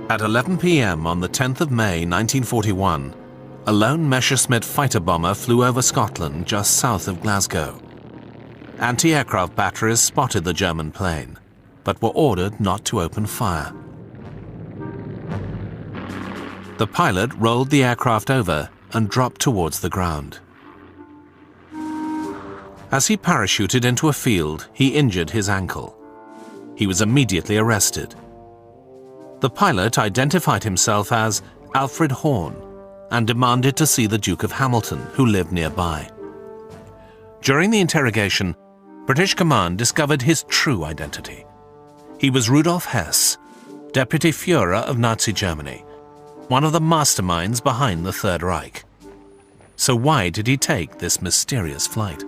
At 11 p.m. on the 10th of May 1941, a lone Messerschmitt fighter bomber flew over Scotland just south of Glasgow. Anti-aircraft batteries spotted the German plane, but were ordered not to open fire. The pilot rolled the aircraft over and dropped towards the ground. As he parachuted into a field, he injured his ankle. He was immediately arrested. The pilot identified himself as Alfred Horn and demanded to see the Duke of Hamilton, who lived nearby. During the interrogation, British command discovered his true identity. He was Rudolf Hess, Deputy Führer of Nazi Germany, one of the masterminds behind the Third Reich. So why did he take this mysterious flight?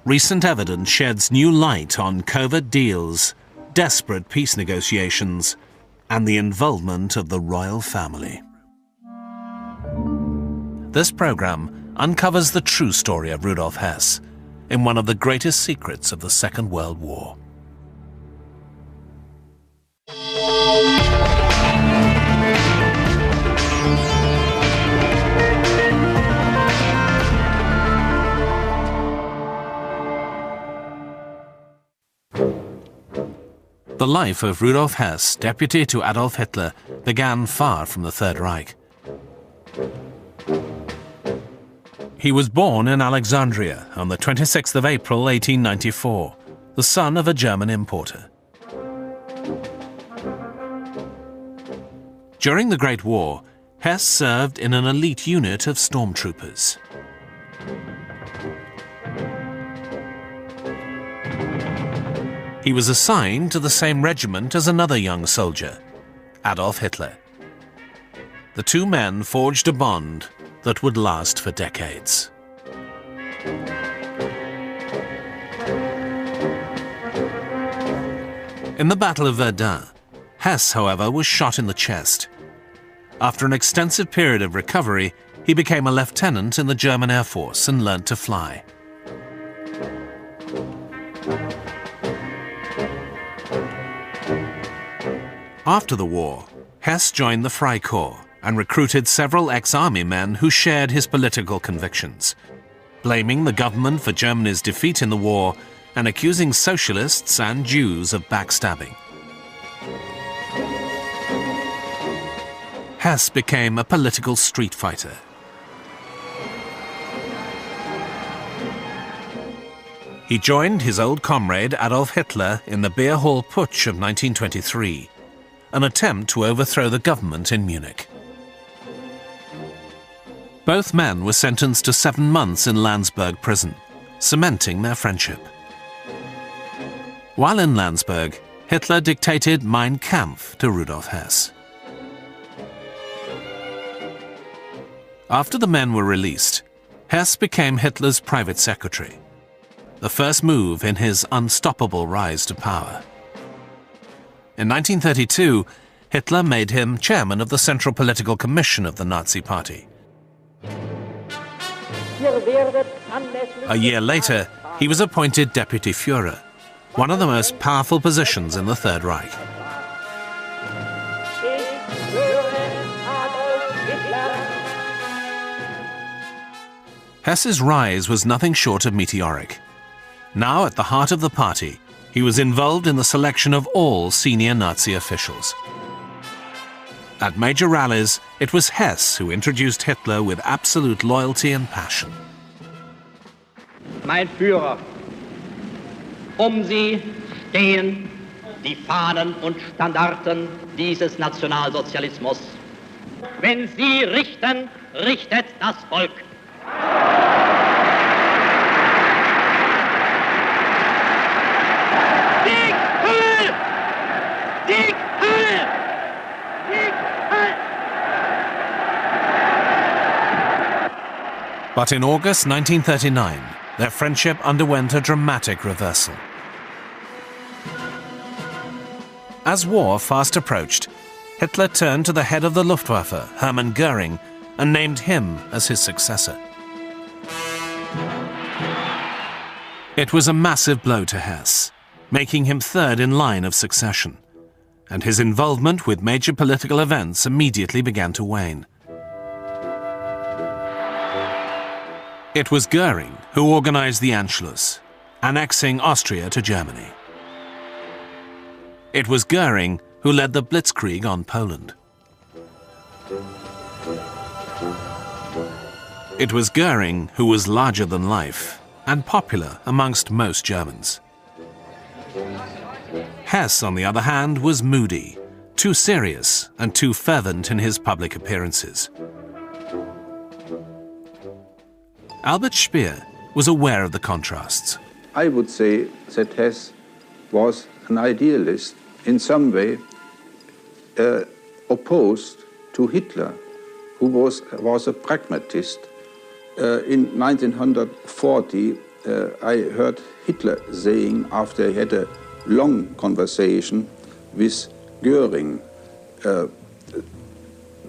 Recent evidence sheds new light on covert deals, desperate peace negotiations, and the involvement of the royal family. This program uncovers the true story of Rudolf Hess in one of the greatest secrets of the Second World War. The life of Rudolf Hess, deputy to Adolf Hitler, began far from the Third Reich. He was born in Alexandria on the 26th of April 1894, the son of a German importer. During the Great War, Hess served in an elite unit of stormtroopers. He was assigned to the same regiment as another young soldier, Adolf Hitler. The two men forged a bond that would last for decades. In the Battle of Verdun, Hess, however, was shot in the chest. After an extensive period of recovery, he became a lieutenant in the German Air Force and learned to fly. After the war, Hess joined the Freikorps and recruited several ex-army men who shared his political convictions, blaming the government for Germany's defeat in the war and accusing socialists and Jews of backstabbing. Hess became a political street fighter. He joined his old comrade Adolf Hitler in the Beer Hall Putsch of 1923, an attempt to overthrow the government in Munich. Both men were sentenced to 7 months in Landsberg prison, cementing their friendship. While in Landsberg, Hitler dictated Mein Kampf to Rudolf Hess. After the men were released, Hess became Hitler's private secretary, the first move in his unstoppable rise to power. In 1932, Hitler made him chairman of the Central Political Commission of the Nazi Party. A year later, he was appointed Deputy Führer, one of the most powerful positions in the Third Reich. Hess's rise was nothing short of meteoric. Now at the heart of the party, he was involved in the selection of all senior Nazi officials. At major rallies, it was Hess who introduced Hitler with absolute loyalty and passion. Mein Führer, Sie stehen die Fahnen und Standarten dieses Nationalsozialismus. Wenn Sie richten, richtet das Volk. But in August 1939, their friendship underwent a dramatic reversal. As war fast approached, Hitler turned to the head of the Luftwaffe, Hermann Göring, and named him as his successor. It was a massive blow to Hess, making him third in line of succession, and his involvement with major political events immediately began to wane. It was Goering who organized the Anschluss, annexing Austria to Germany. It was Goering who led the Blitzkrieg on Poland. It was Goering who was larger than life and popular amongst most Germans. Hess, on the other hand, was moody, too serious and too fervent in his public appearances. Albert Speer was aware of the contrasts. I would say that Hess was an idealist, in some way opposed to Hitler, who was a pragmatist. In 1940, I heard Hitler saying, after he had a long conversation with Goering,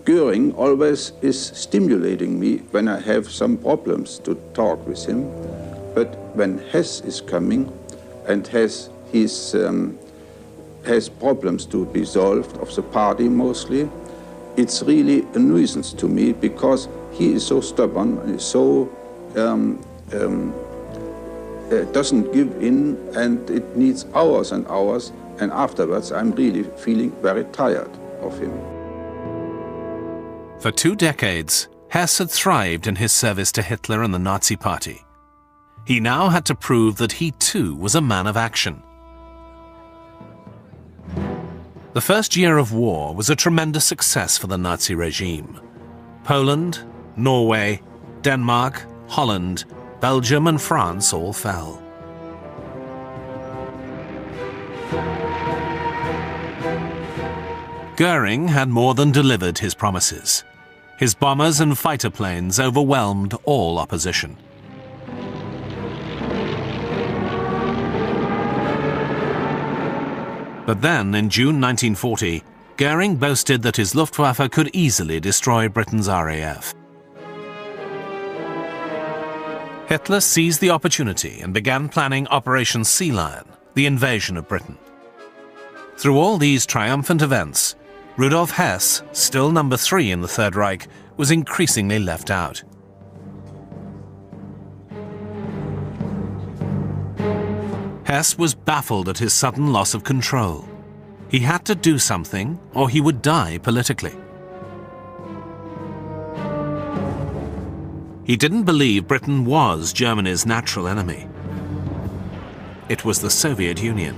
Goering always is stimulating me when I have some problems to talk with him. But when Hess is coming and has problems to be solved, of the party mostly, it's really a nuisance to me because he is so stubborn, and so doesn't give in, and it needs hours and hours, and afterwards I'm really feeling very tired of him. For 2 decades, Hess had thrived in his service to Hitler and the Nazi Party. He now had to prove that he too was a man of action. The first year of war was a tremendous success for the Nazi regime. Poland, Norway, Denmark, Holland, Belgium and France all fell. Goering had more than delivered his promises. His bombers and fighter planes overwhelmed all opposition. But then, in June 1940, Goering boasted that his Luftwaffe could easily destroy Britain's RAF. Hitler seized the opportunity and began planning Operation Sea Lion, the invasion of Britain. Through all these triumphant events, Rudolf Hess, still number 3 in the Third Reich, was increasingly left out. Hess was baffled at his sudden loss of control. He had to do something, or he would die politically. He didn't believe Britain was Germany's natural enemy. It was the Soviet Union.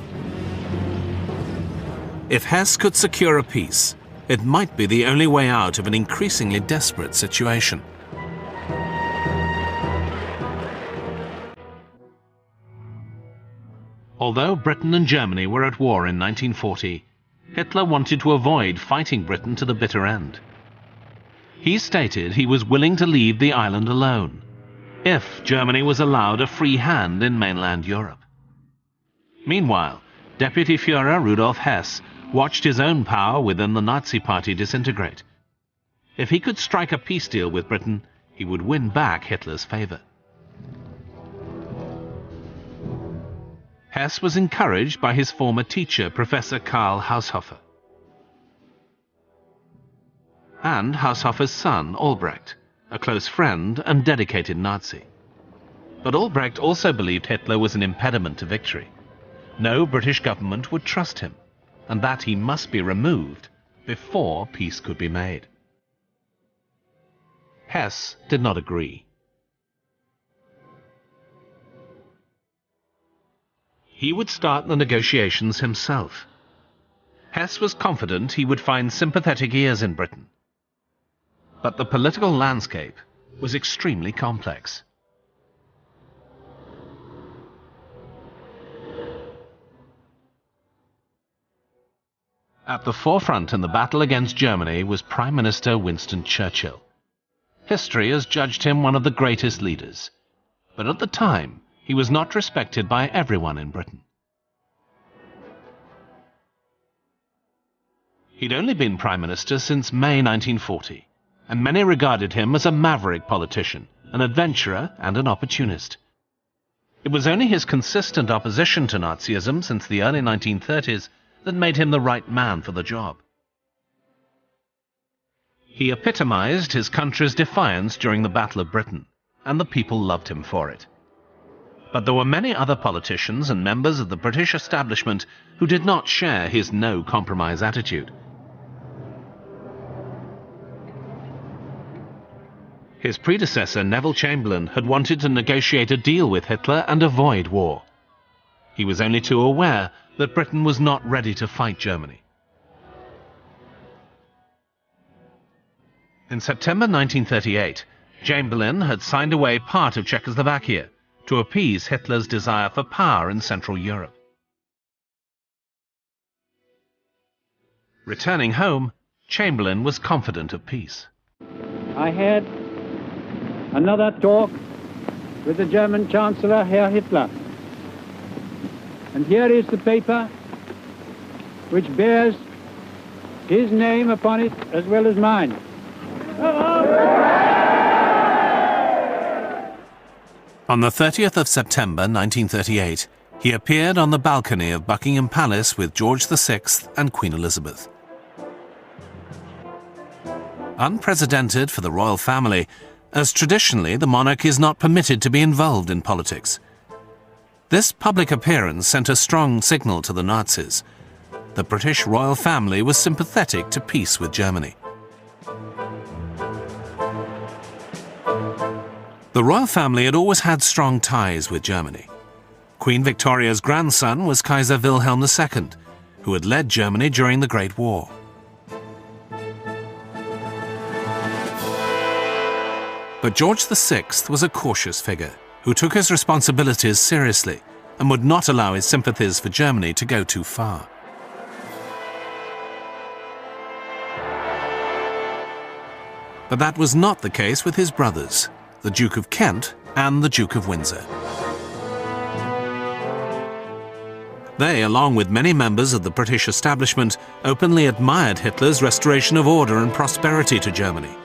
If Hess could secure a peace, it might be the only way out of an increasingly desperate situation. Although Britain and Germany were at war in 1940, Hitler wanted to avoid fighting Britain to the bitter end. He stated he was willing to leave the island alone, if Germany was allowed a free hand in mainland Europe. Meanwhile, Deputy Führer Rudolf Hess watched his own power within the Nazi Party disintegrate. If he could strike a peace deal with Britain, he would win back Hitler's favor. Hess was encouraged by his former teacher, Professor Karl Haushofer, and Haushofer's son, Albrecht, a close friend and dedicated Nazi. But Albrecht also believed Hitler was an impediment to victory. No British government would trust him, and that he must be removed before peace could be made. Hess did not agree. He would start the negotiations himself. Hess was confident he would find sympathetic ears in Britain. But the political landscape was extremely complex. At the forefront in the battle against Germany was Prime Minister Winston Churchill. History has judged him one of the greatest leaders, but at the time he was not respected by everyone in Britain. He'd only been Prime Minister since May 1940, and many regarded him as a maverick politician, an adventurer and an opportunist. It was only his consistent opposition to Nazism since the early 1930s that made him the right man for the job. He epitomized his country's defiance during the Battle of Britain, and the people loved him for it. But there were many other politicians and members of the British establishment who did not share his no-compromise attitude. His predecessor, Neville Chamberlain, had wanted to negotiate a deal with Hitler and avoid war. He was only too aware that Britain was not ready to fight Germany. In September 1938, Chamberlain had signed away part of Czechoslovakia to appease Hitler's desire for power in Central Europe. Returning home, Chamberlain was confident of peace. I had another talk with the German Chancellor, Herr Hitler. And here is the paper which bears his name upon it as well as mine. On the 30th of September 1938, he appeared on the balcony of Buckingham Palace with George VI and Queen Elizabeth. Unprecedented for the royal family, as traditionally the monarch is not permitted to be involved in politics. This public appearance sent a strong signal to the Nazis. The British royal family was sympathetic to peace with Germany. The royal family had always had strong ties with Germany. Queen Victoria's grandson was Kaiser Wilhelm II, who had led Germany during the Great War. But George VI was a cautious figure who took his responsibilities seriously and would not allow his sympathies for Germany to go too far. But that was not the case with his brothers, the Duke of Kent and the Duke of Windsor. They, along with many members of the British establishment, openly admired Hitler's restoration of order and prosperity to Germany.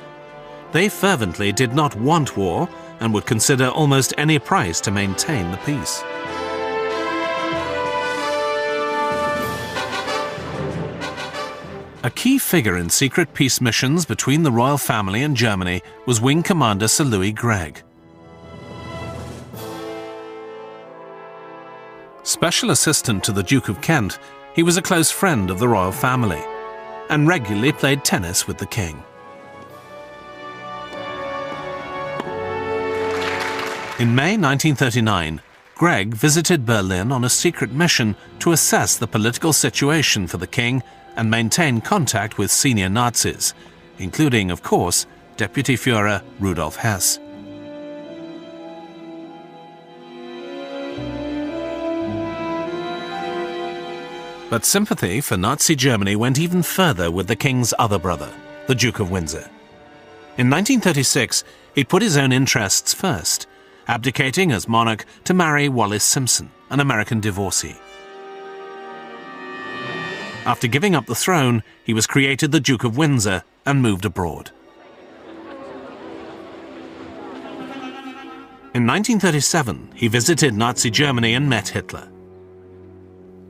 They fervently did not want war and would consider almost any price to maintain the peace. A key figure in secret peace missions between the royal family and Germany was Wing Commander Sir Louis Gregg. Special assistant to the Duke of Kent, he was a close friend of the royal family and regularly played tennis with the king. In May 1939, Gregg visited Berlin on a secret mission to assess the political situation for the king and maintain contact with senior Nazis, including, of course, Deputy Führer Rudolf Hess. But sympathy for Nazi Germany went even further with the king's other brother, the Duke of Windsor. In 1936, he put his own interests first, abdicating as monarch to marry Wallis Simpson, an American divorcee. After giving up the throne, he was created the Duke of Windsor and moved abroad. In 1937, he visited Nazi Germany and met Hitler.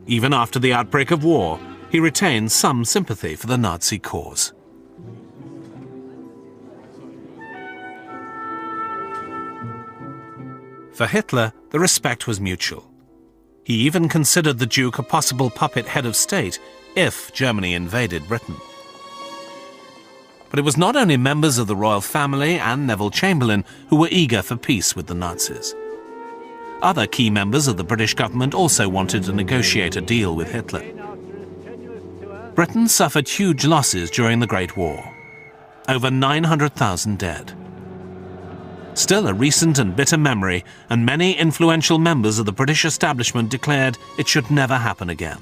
Even after the outbreak of war, he retained some sympathy for the Nazi cause. For Hitler, the respect was mutual. He even considered the Duke a possible puppet head of state if Germany invaded Britain. But it was not only members of the royal family and Neville Chamberlain who were eager for peace with the Nazis. Other key members of the British government also wanted to negotiate a deal with Hitler. Britain suffered huge losses during the Great War. Over 900,000 dead. Still a recent and bitter memory, and many influential members of the British establishment declared it should never happen again.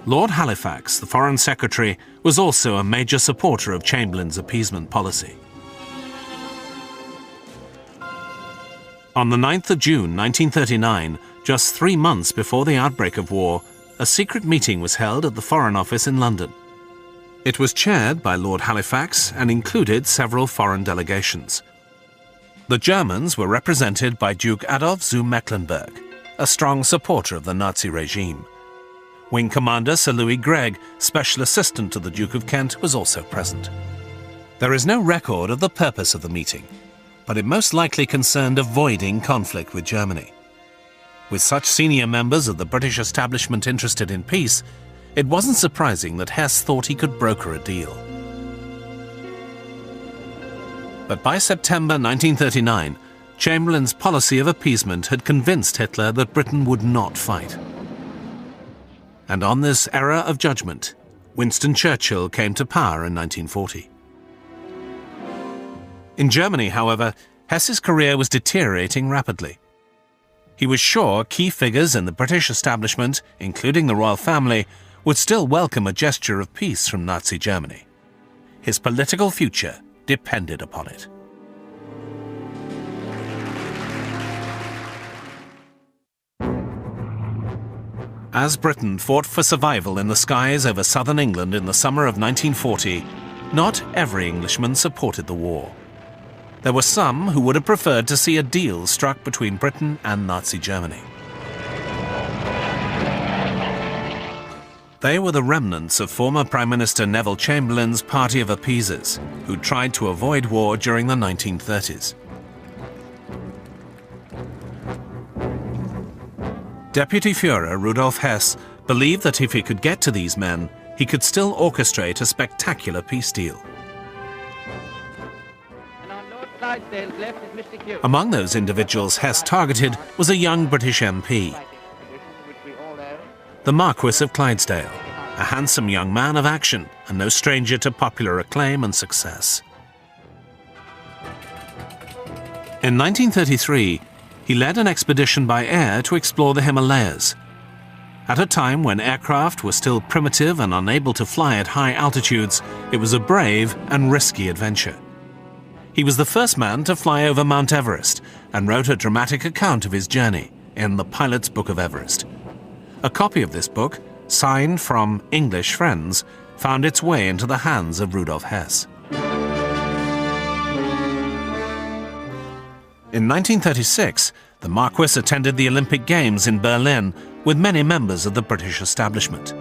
Lord Halifax, the Foreign Secretary, was also a major supporter of Chamberlain's appeasement policy. On the 9th of June 1939, just 3 months before the outbreak of war, a secret meeting was held at the Foreign Office in London. It was chaired by Lord Halifax and included several foreign delegations. The Germans were represented by Duke Adolf zu Mecklenburg, a strong supporter of the Nazi regime. Wing Commander Sir Louis Gregg, special assistant to the Duke of Kent, was also present. There is no record of the purpose of the meeting, but it most likely concerned avoiding conflict with Germany. With such senior members of the British establishment interested in peace, it wasn't surprising that Hess thought he could broker a deal. But by September 1939, Chamberlain's policy of appeasement had convinced Hitler that Britain would not fight. And on this error of judgment, Winston Churchill came to power in 1940. In Germany, however, Hess's career was deteriorating rapidly. He was sure key figures in the British establishment, including the royal family, would still welcome a gesture of peace from Nazi Germany. His political future depended upon it. As Britain fought for survival in the skies over southern England in the summer of 1940, not every Englishman supported the war. There were some who would have preferred to see a deal struck between Britain and Nazi Germany. They were the remnants of former Prime Minister Neville Chamberlain's party of appeasers, who tried to avoid war during the 1930s. Deputy Führer Rudolf Hess believed that if he could get to these men, he could still orchestrate a spectacular peace deal. Among those individuals Hess targeted was a young British MP, the Marquis of Clydesdale, a handsome young man of action and no stranger to popular acclaim and success. In 1933, he led an expedition by air to explore the Himalayas. At a time when aircraft were still primitive and unable to fly at high altitudes, it was a brave and risky adventure. He was the first man to fly over Mount Everest and wrote a dramatic account of his journey in The Pilot's Book of Everest. A copy of this book, signed from English friends, found its way into the hands of Rudolf Hess. In 1936, the Marquis attended the Olympic Games in Berlin with many members of the British establishment.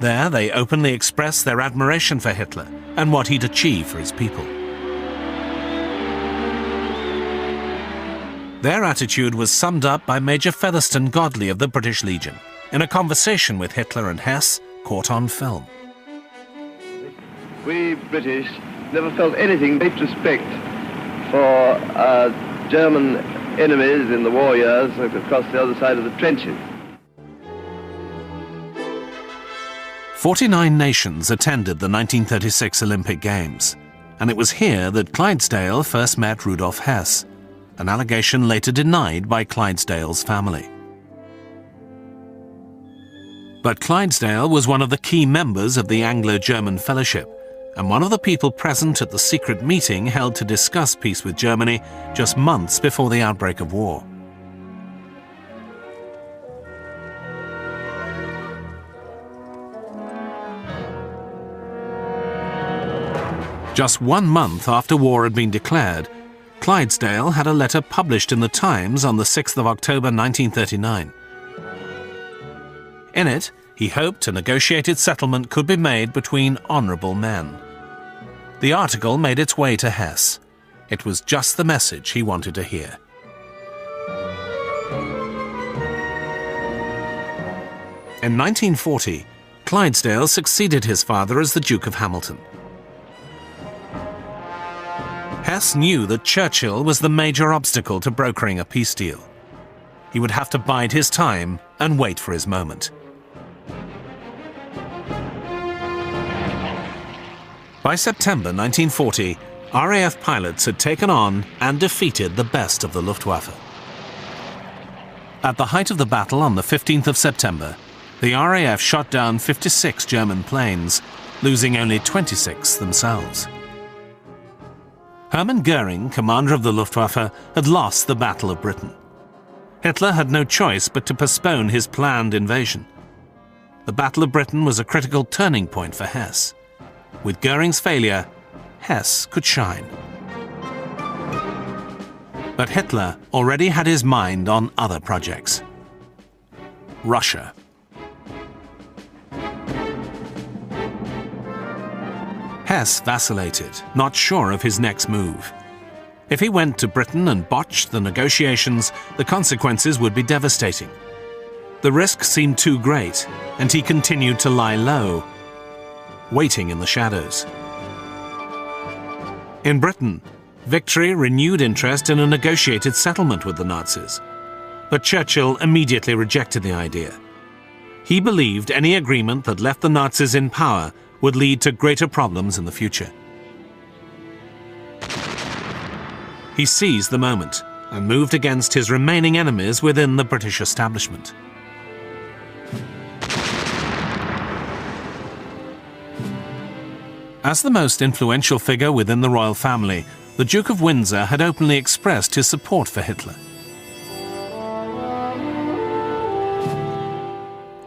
There, they openly expressed their admiration for Hitler and what he'd achieved for his people. Their attitude was summed up by Major Featherstone Godley of the British Legion in a conversation with Hitler and Hess caught on film. We British never felt anything but respect for our German enemies in the war years across the other side of the trenches. 49 nations attended the 1936 Olympic Games, and it was here that Clydesdale first met Rudolf Hess, an allegation later denied by Clydesdale's family. But Clydesdale was one of the key members of the Anglo-German Fellowship, and one of the people present at the secret meeting held to discuss peace with Germany just months before the outbreak of war. Just 1 month after war had been declared, Clydesdale had a letter published in the Times on the 6th of October 1939. In it, he hoped a negotiated settlement could be made between honourable men. The article made its way to Hess. It was just the message he wanted to hear. In 1940, Clydesdale succeeded his father as the Duke of Hamilton. Hess knew that Churchill was the major obstacle to brokering a peace deal. He would have to bide his time and wait for his moment. By September 1940, RAF pilots had taken on and defeated the best of the Luftwaffe. At the height of the battle on the 15th of September, the RAF shot down 56 German planes, losing only 26 themselves. Hermann Goering, commander of the Luftwaffe, had lost the Battle of Britain. Hitler had no choice but to postpone his planned invasion. The Battle of Britain was a critical turning point for Hess. With Goering's failure, Hess could shine. But Hitler already had his mind on other projects. Russia. Hess vacillated, not sure of his next move. If he went to Britain and botched the negotiations, the consequences would be devastating. The risk seemed too great, and he continued to lie low, waiting in the shadows. In Britain, victory renewed interest in a negotiated settlement with the Nazis. But Churchill immediately rejected the idea. He believed any agreement that left the Nazis in power would lead to greater problems in the future. He seized the moment and moved against his remaining enemies within the British establishment. As the most influential figure within the royal family, the Duke of Windsor had openly expressed his support for Hitler.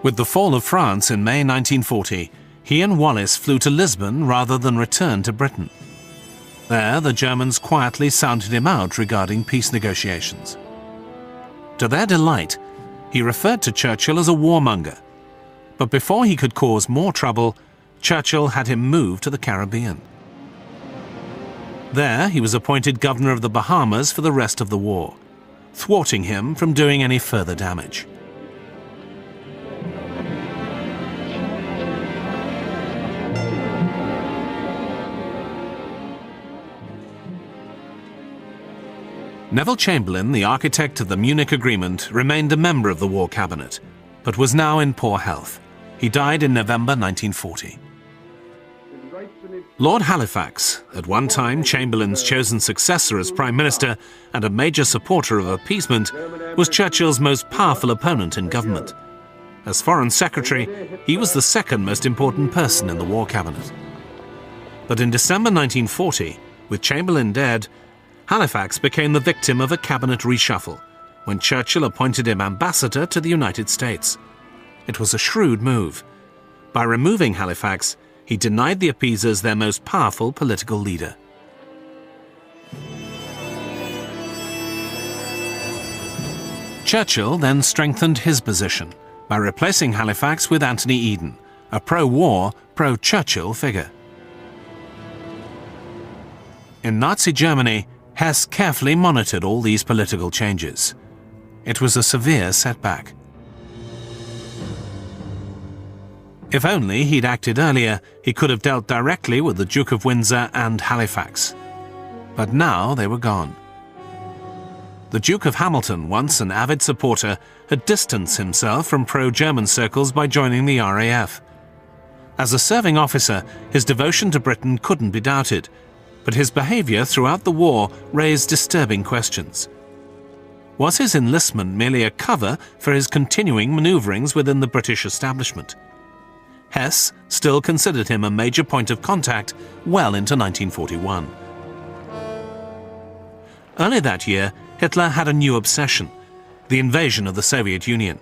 With the fall of France in May 1940, he and Wallace flew to Lisbon rather than return to Britain. There, the Germans quietly sounded him out regarding peace negotiations. To their delight, he referred to Churchill as a warmonger. But before he could cause more trouble, Churchill had him moved to the Caribbean. There, he was appointed governor of the Bahamas for the rest of the war, thwarting him from doing any further damage. Neville Chamberlain, the architect of the Munich Agreement, remained a member of the war cabinet, but was now in poor health. He died in November 1940. Lord Halifax, at one time Chamberlain's chosen successor as Prime Minister and a major supporter of appeasement, was Churchill's most powerful opponent in government. As Foreign Secretary, he was the second most important person in the war cabinet. But in December 1940, with Chamberlain dead, Halifax became the victim of a cabinet reshuffle when Churchill appointed him ambassador to the United States. It was a shrewd move. By removing Halifax, he denied the appeasers their most powerful political leader. Churchill then strengthened his position by replacing Halifax with Anthony Eden, a pro-war, pro-Churchill figure. In Nazi Germany, Hess carefully monitored all these political changes. It was a severe setback. If only he'd acted earlier, he could have dealt directly with the Duke of Windsor and Halifax. But now they were gone. The Duke of Hamilton, once an avid supporter, had distanced himself from pro-German circles by joining the RAF. As a serving officer, his devotion to Britain couldn't be doubted, but his behaviour throughout the war raised disturbing questions. Was his enlistment merely a cover for his continuing manoeuvrings within the British establishment? Hess still considered him a major point of contact well into 1941. Early that year, Hitler had a new obsession: the invasion of the Soviet Union.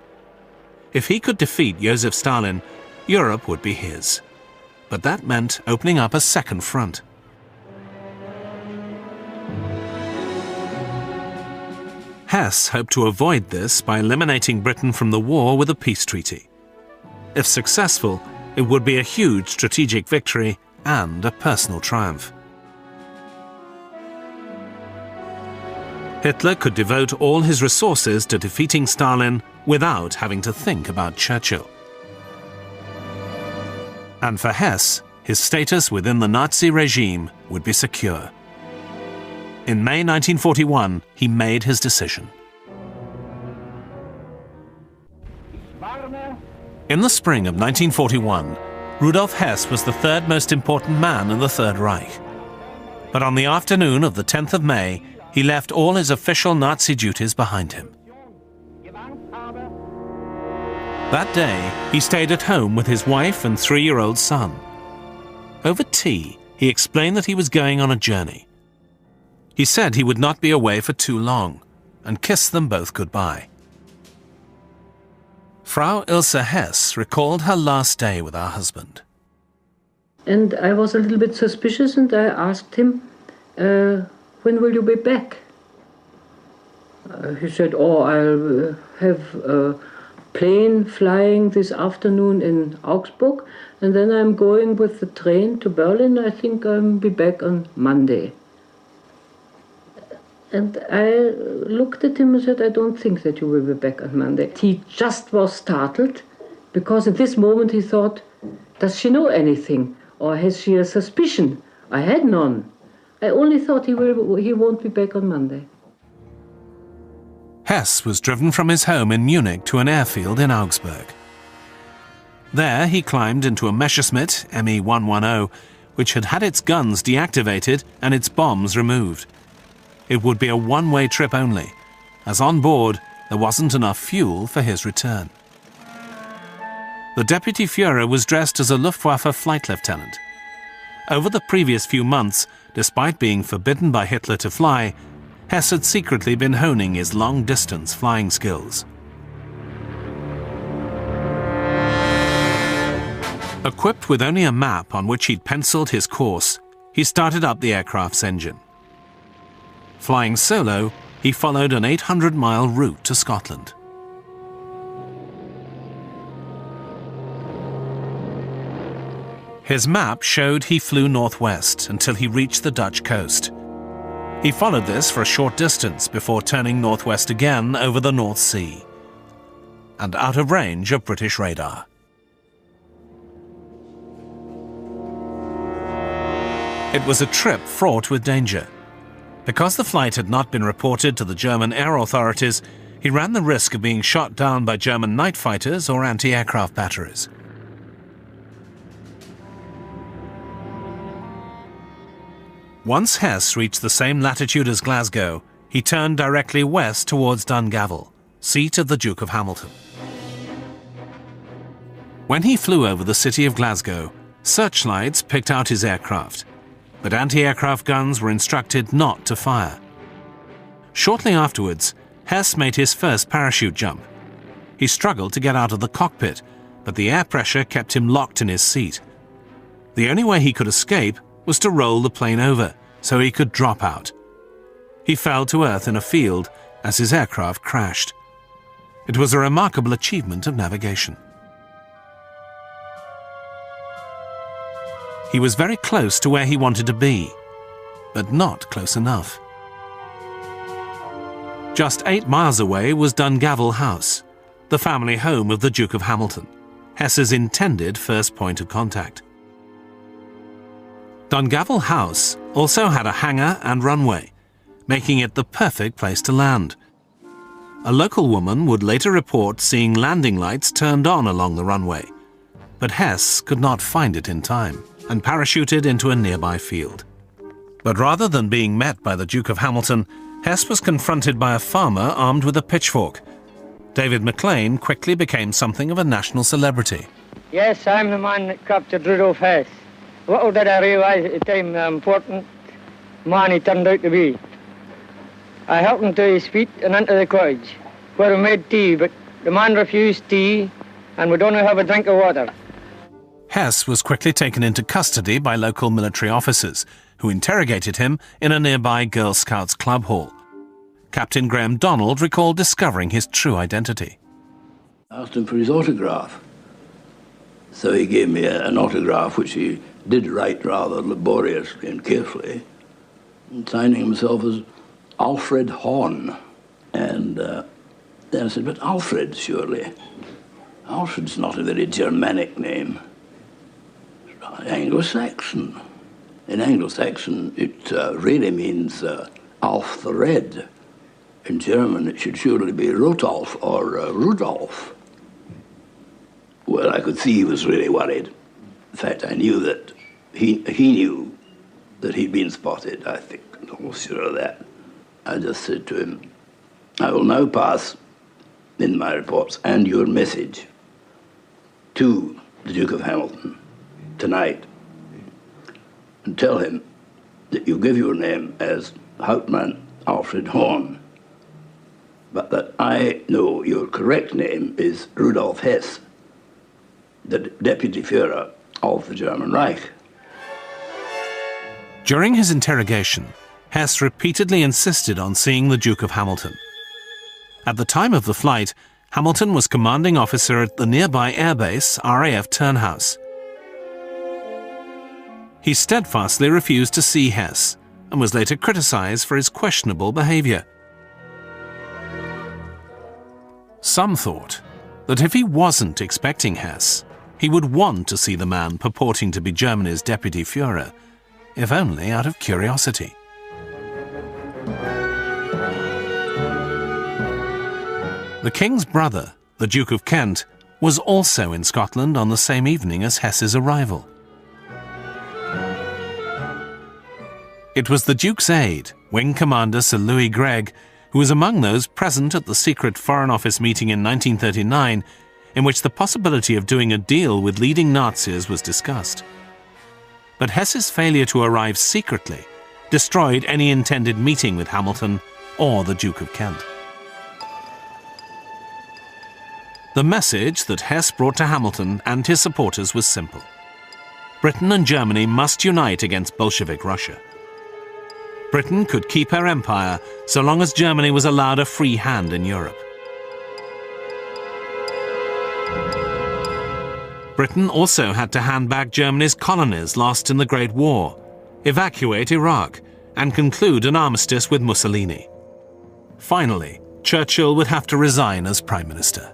If he could defeat Joseph Stalin, Europe would be his. But that meant opening up a second front. Hess hoped to avoid this by eliminating Britain from the war with a peace treaty. If successful, it would be a huge strategic victory and a personal triumph. Hitler could devote all his resources to defeating Stalin without having to think about Churchill. And for Hess, his status within the Nazi regime would be secure. In May 1941, he made his decision. In the spring of 1941, Rudolf Hess was the third most important man in the Third Reich. But on the afternoon of the 10th of May, he left all his official Nazi duties behind him. That day, he stayed at home with his wife and 3-year-old son. Over tea, he explained that he was going on a journey. He said he would not be away for too long, and kissed them both goodbye. Frau Ilse Hess recalled her last day with her husband. And I was a little bit suspicious, and I asked him, when will you be back? He said, oh, I'll have a plane flying this afternoon in Augsburg, and then I'm going with the train to Berlin. I think I'll be back on Monday. And I looked at him and said, I don't think that you will be back on Monday. He just was startled, because at this moment he thought, does she know anything? Or has she a suspicion? I had none. I only thought he won't be back on Monday. Hess was driven from his home in Munich to an airfield in Augsburg. There he climbed into a Messerschmitt Me-110, which had had its guns deactivated and its bombs removed. It would be a one-way trip only, as on board there wasn't enough fuel for his return. The Deputy Führer was dressed as a Luftwaffe flight lieutenant. Over the previous few months, despite being forbidden by Hitler to fly, Hess had secretly been honing his long-distance flying skills. Equipped with only a map on which he'd penciled his course, he started up the aircraft's engine. Flying solo, he followed an 800-mile route to Scotland. His map showed he flew northwest until he reached the Dutch coast. He followed this for a short distance before turning northwest again over the North Sea and out of range of British radar. It was a trip fraught with danger. Because the flight had not been reported to the German air authorities, he ran the risk of being shot down by German night fighters or anti-aircraft batteries. Once Hess reached the same latitude as Glasgow, he turned directly west towards Dungavel, seat of the Duke of Hamilton. When he flew over the city of Glasgow, searchlights picked out his aircraft, but anti-aircraft guns were instructed not to fire. Shortly afterwards, Hess made his first parachute jump. He struggled to get out of the cockpit, but the air pressure kept him locked in his seat. The only way he could escape was to roll the plane over, so he could drop out. He fell to earth in a field as his aircraft crashed. It was a remarkable achievement of navigation. He was very close to where he wanted to be, but not close enough. Just 8 miles away was Dungavel House, the family home of the Duke of Hamilton, Hess's intended first point of contact. Dungavel House also had a hangar and runway, making it the perfect place to land. A local woman would later report seeing landing lights turned on along the runway, but Hess could not find it in time and parachuted into a nearby field. But rather than being met by the Duke of Hamilton, Hess was confronted by a farmer armed with a pitchfork. David McLean quickly became something of a national celebrity. Yes, I'm the man that captured Rudolf Hess. Little did I realise at the time the important man he turned out to be. I helped him to his feet and into the cottage, where we made tea, but the man refused tea and would only have a drink of water. Hess was quickly taken into custody by local military officers, who interrogated him in a nearby Girl Scouts club hall. Captain Graham Donald recalled discovering his true identity. I asked him for his autograph. So he gave me an autograph, which he did write rather laboriously and carefully, signing himself as Alfred Horn. And then I said, but Alfred, surely. Alfred's not a very Germanic name. Anglo-Saxon. In Anglo-Saxon, it really means Alf the Red. In German, it should surely be Rudolf or Rudolf. Well, I could see he was really worried. In fact, I knew that he knew that he'd been spotted, I think. I'm almost sure of that. I just said to him, I will now pass in my reports and your message to the Duke of Hamilton tonight, and tell him that you give your name as Hauptmann Alfred Horn, but that I know your correct name is Rudolf Hess, the Deputy Führer of the German Reich. During his interrogation, Hess repeatedly insisted on seeing the Duke of Hamilton. At the time of the flight, Hamilton was commanding officer at the nearby airbase RAF Turnhouse. He steadfastly refused to see Hess and was later criticized for his questionable behavior. Some thought that if he wasn't expecting Hess, he would want to see the man purporting to be Germany's deputy Führer, if only out of curiosity. The King's brother, the Duke of Kent, was also in Scotland on the same evening as Hess's arrival. It was the Duke's aide, Wing Commander Sir Louis Gregg, who was among those present at the secret Foreign Office meeting in 1939, in which the possibility of doing a deal with leading Nazis was discussed. But Hess's failure to arrive secretly destroyed any intended meeting with Hamilton or the Duke of Kent. The message that Hess brought to Hamilton and his supporters was simple. Britain and Germany must unite against Bolshevik Russia. Britain could keep her empire so long as Germany was allowed a free hand in Europe. Britain also had to hand back Germany's colonies lost in the Great War, evacuate Iraq, and conclude an armistice with Mussolini. Finally, Churchill would have to resign as Prime Minister.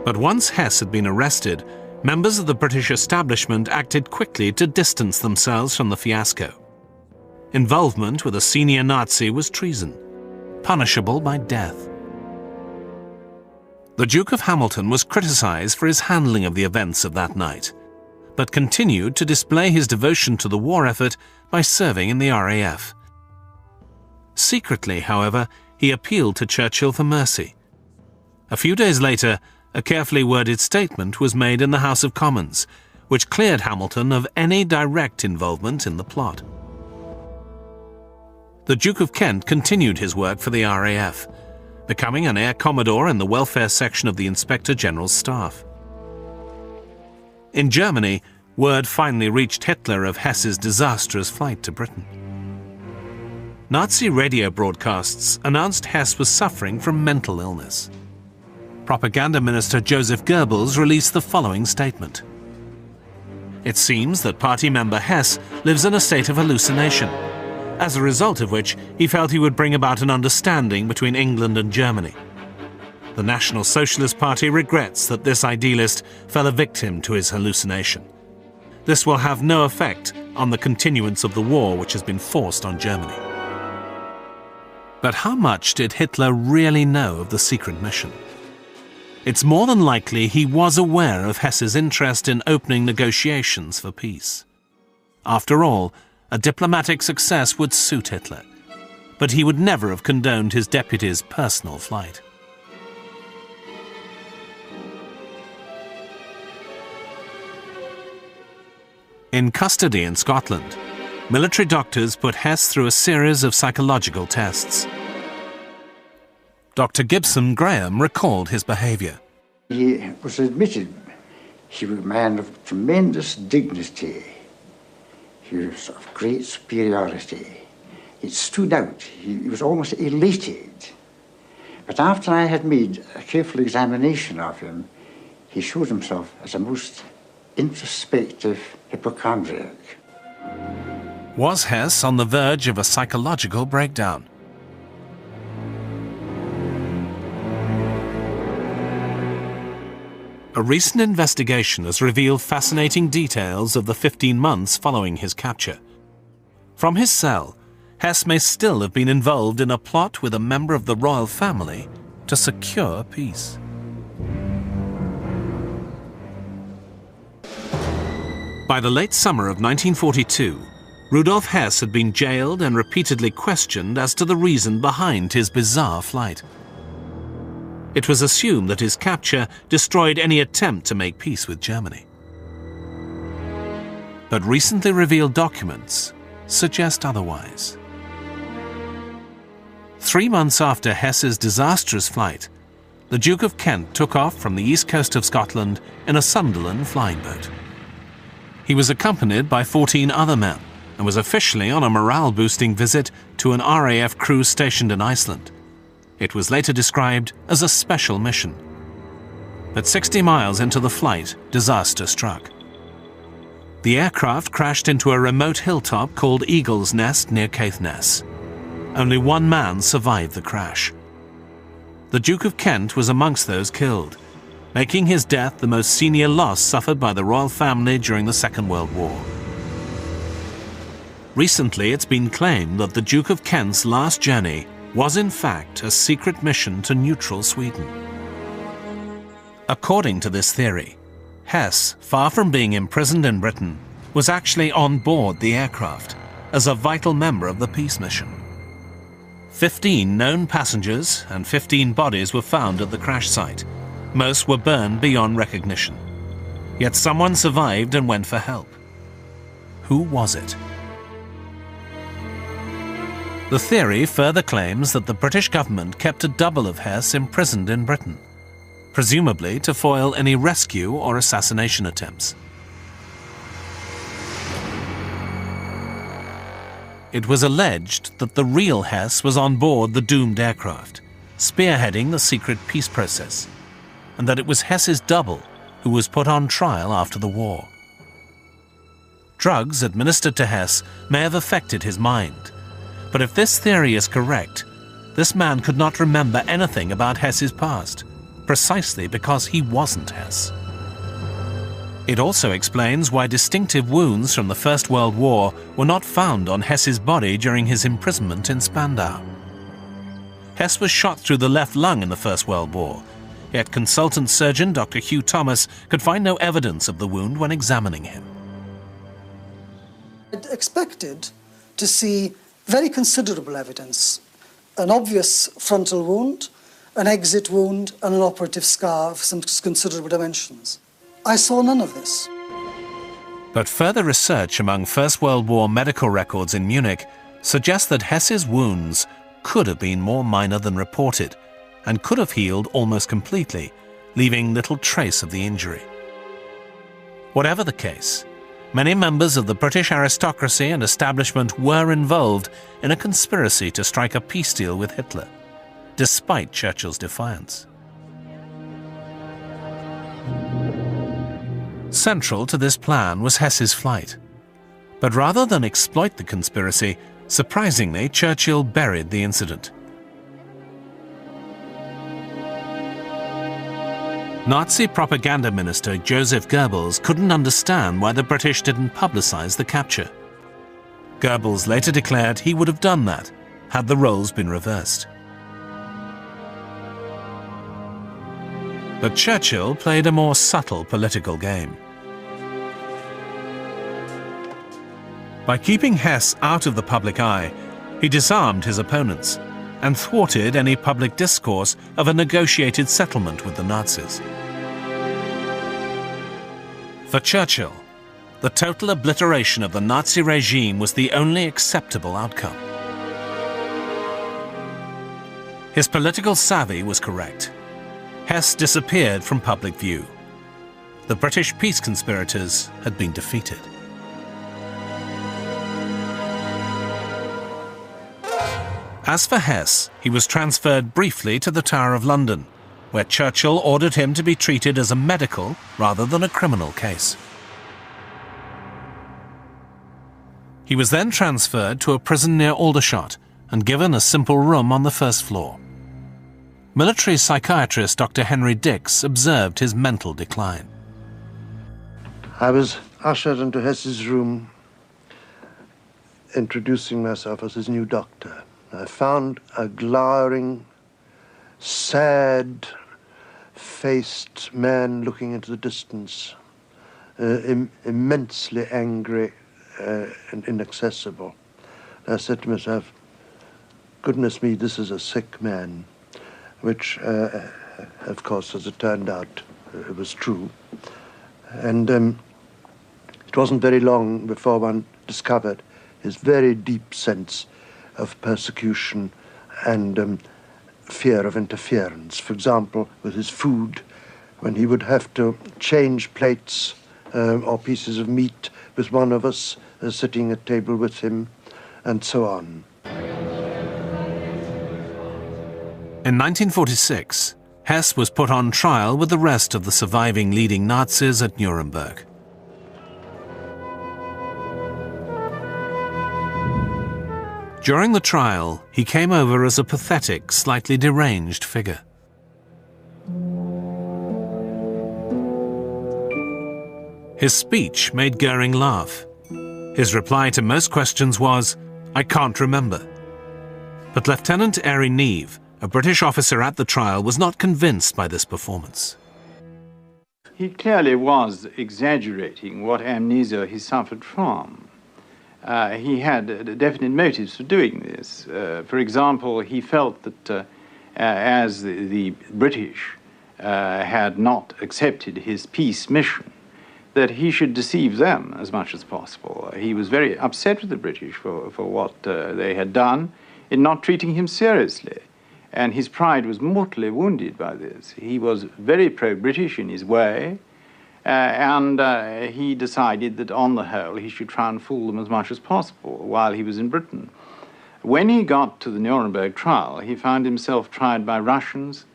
But once Hess had been arrested, members of the British establishment acted quickly to distance themselves from the fiasco. Involvement with a senior Nazi was treason, punishable by death. The Duke of Hamilton was criticized for his handling of the events of that night, but continued to display his devotion to the war effort by serving in the RAF. Secretly, however, he appealed to Churchill for mercy. A few days later, a carefully worded statement was made in the House of Commons, which cleared Hamilton of any direct involvement in the plot. The Duke of Kent continued his work for the RAF, becoming an Air Commodore in the welfare section of the Inspector General's staff. In Germany, word finally reached Hitler of Hess's disastrous flight to Britain. Nazi radio broadcasts announced Hess was suffering from mental illness. Propaganda Minister Joseph Goebbels released the following statement. It seems that party member Hess lives in a state of hallucination, as a result of which he felt he would bring about an understanding between England and Germany. The National Socialist Party regrets that this idealist fell a victim to his hallucination. This will have no effect on the continuance of the war which has been forced on Germany. But how much did Hitler really know of the secret mission? It's more than likely he was aware of Hess's interest in opening negotiations for peace. After all, a diplomatic success would suit Hitler, but he would never have condoned his deputy's personal flight. In custody in Scotland, military doctors put Hess through a series of psychological tests. Dr. Gibson Graham recalled his behaviour. He was admitted. He was a man of tremendous dignity. He was of great superiority. It stood out. He was almost elated. But after I had made a careful examination of him, he showed himself as a most introspective hypochondriac. Was Hess on the verge of a psychological breakdown? A recent investigation has revealed fascinating details of the 15 months following his capture. From his cell, Hess may still have been involved in a plot with a member of the royal family to secure peace. By the late summer of 1942, Rudolf Hess had been jailed and repeatedly questioned as to the reason behind his bizarre flight. It was assumed that his capture destroyed any attempt to make peace with Germany. But recently revealed documents suggest otherwise. 3 months after Hess's disastrous flight, the Duke of Kent took off from the east coast of Scotland in a Sunderland flying boat. He was accompanied by 14 other men, and was officially on a morale-boosting visit to an RAF crew stationed in Iceland. It was later described as a special mission. But 60 miles into the flight, disaster struck. The aircraft crashed into a remote hilltop called Eagle's Nest near Caithness. Only one man survived the crash. The Duke of Kent was amongst those killed, making his death the most senior loss suffered by the royal family during the Second World War. Recently, it's been claimed that the Duke of Kent's last journey was in fact a secret mission to neutral Sweden. According to this theory, Hess, far from being imprisoned in Britain, was actually on board the aircraft as a vital member of the peace mission. 15 known passengers and 15 bodies were found at the crash site. Most were burned beyond recognition. Yet someone survived and went for help. Who was it? The theory further claims that the British government kept a double of Hess imprisoned in Britain, presumably to foil any rescue or assassination attempts. It was alleged that the real Hess was on board the doomed aircraft, spearheading the secret peace process, and that it was Hess's double who was put on trial after the war. Drugs administered to Hess may have affected his mind, but if this theory is correct, this man could not remember anything about Hess's past, precisely because he wasn't Hess. It also explains why distinctive wounds from the First World War were not found on Hess's body during his imprisonment in Spandau. Hess was shot through the left lung in the First World War, yet consultant surgeon Dr. Hugh Thomas could find no evidence of the wound when examining him. I expected to see very considerable evidence, an obvious frontal wound, an exit wound, and an operative scar of some considerable dimensions. I saw none of this. But further research among First World War medical records in Munich suggests that Hess's wounds could have been more minor than reported and could have healed almost completely, leaving little trace of the injury. Whatever the case, many members of the British aristocracy and establishment were involved in a conspiracy to strike a peace deal with Hitler, despite Churchill's defiance. Central to this plan was Hess's flight. But rather than exploit the conspiracy, surprisingly, Churchill buried the incident. Nazi propaganda minister Joseph Goebbels couldn't understand why the British didn't publicize the capture. Goebbels later declared he would have done that had the roles been reversed. But Churchill played a more subtle political game. By keeping Hess out of the public eye, he disarmed his opponents and thwarted any public discourse of a negotiated settlement with the Nazis. For Churchill, the total obliteration of the Nazi regime was the only acceptable outcome. His political savvy was correct. Hess disappeared from public view. The British peace conspirators had been defeated. As for Hess, he was transferred briefly to the Tower of London, where Churchill ordered him to be treated as a medical rather than a criminal case. He was then transferred to a prison near Aldershot and given a simple room on the first floor. Military psychiatrist Dr. Henry Dix observed his mental decline. I was ushered into Hess's room, introducing myself as his new doctor. I found a glowering, sad-faced man looking into the distance, immensely angry and inaccessible. And I said to myself, goodness me, this is a sick man, which, of course, as it turned out, it was true. And it wasn't very long before one discovered his very deep sense of persecution and fear of interference. For example, with his food, when he would have to change plates or pieces of meat with one of us, sitting at table with him, and so on. In 1946, Hess was put on trial with the rest of the surviving leading Nazis at Nuremberg. During the trial, he came over as a pathetic, slightly deranged figure. His speech made Goering laugh. His reply to most questions was, "I can't remember." But Lieutenant Airey Neave, a British officer at the trial, was not convinced by this performance. He clearly was exaggerating what amnesia he suffered from. He had definite motives for doing this. For example, he felt that as the British had not accepted his peace mission, that he should deceive them as much as possible. He was very upset with the British for what they had done in not treating him seriously. And his pride was mortally wounded by this. He was very pro-British in his way, and he decided that on the whole he should try and fool them as much as possible while he was in Britain. When he got to the Nuremberg trial, he found himself tried by Russians,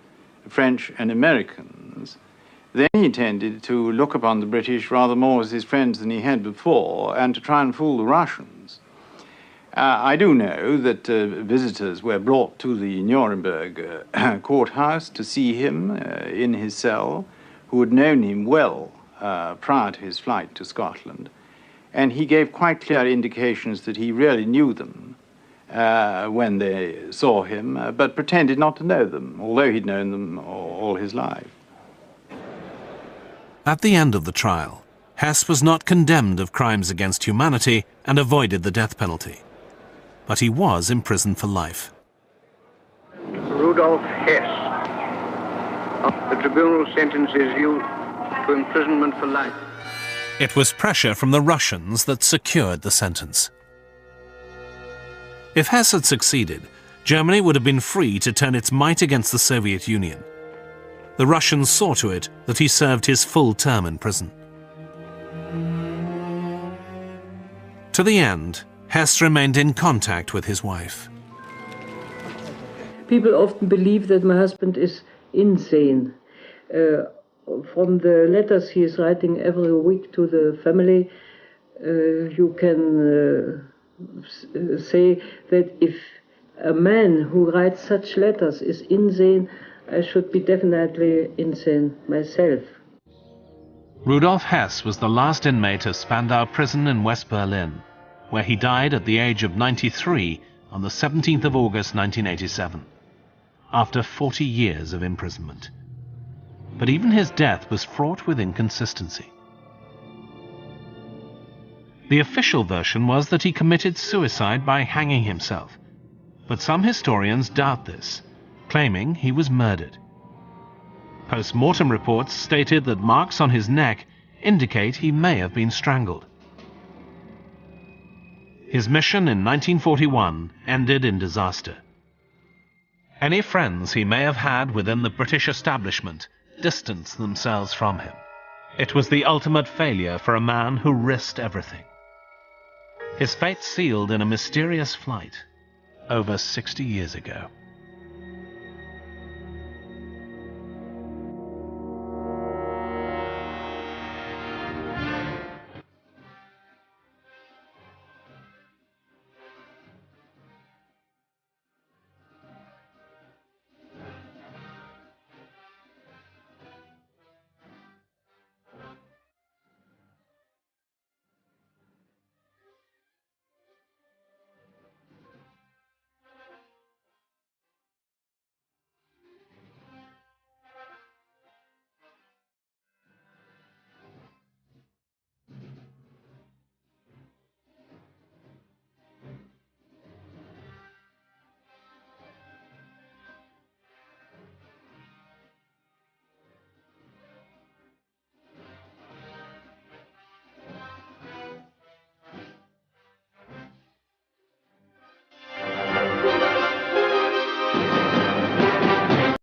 French and Americans. Then he tended to look upon the British rather more as his friends than he had before, and to try and fool the Russians. I do know that visitors were brought to the Nuremberg courthouse to see him in his cell, who had known him well prior to his flight to Scotland, and he gave quite clear indications that he really knew them when they saw him, but pretended not to know them, although he'd known them all his life. At the end of the trial, Hess was not condemned of crimes against humanity and avoided the death penalty. But he was imprisoned for life. Rudolf Hess. The tribunal sentences you to imprisonment for life. It was pressure from the Russians that secured the sentence. If Hess had succeeded, Germany would have been free to turn its might against the Soviet Union. The Russians saw to it that he served his full term in prison. To the end, Hess remained in contact with his wife. People often believe that my husband is insane. From the letters he is writing every week to the family, you can say that if a man who writes such letters is insane, I should be definitely insane myself. Rudolf Hess was the last inmate of Spandau prison in West Berlin, where he died at the age of 93 on the 17th of August 1987, after 40 years of imprisonment. But even his death was fraught with inconsistency. The official version was that he committed suicide by hanging himself, but some historians doubt this, claiming he was murdered. Post-mortem reports stated that marks on his neck indicate he may have been strangled. His mission in 1941 ended in disaster. Any friends he may have had within the British establishment distanced themselves from him. It was the ultimate failure for a man who risked everything. His fate sealed in a mysterious flight over 60 years ago.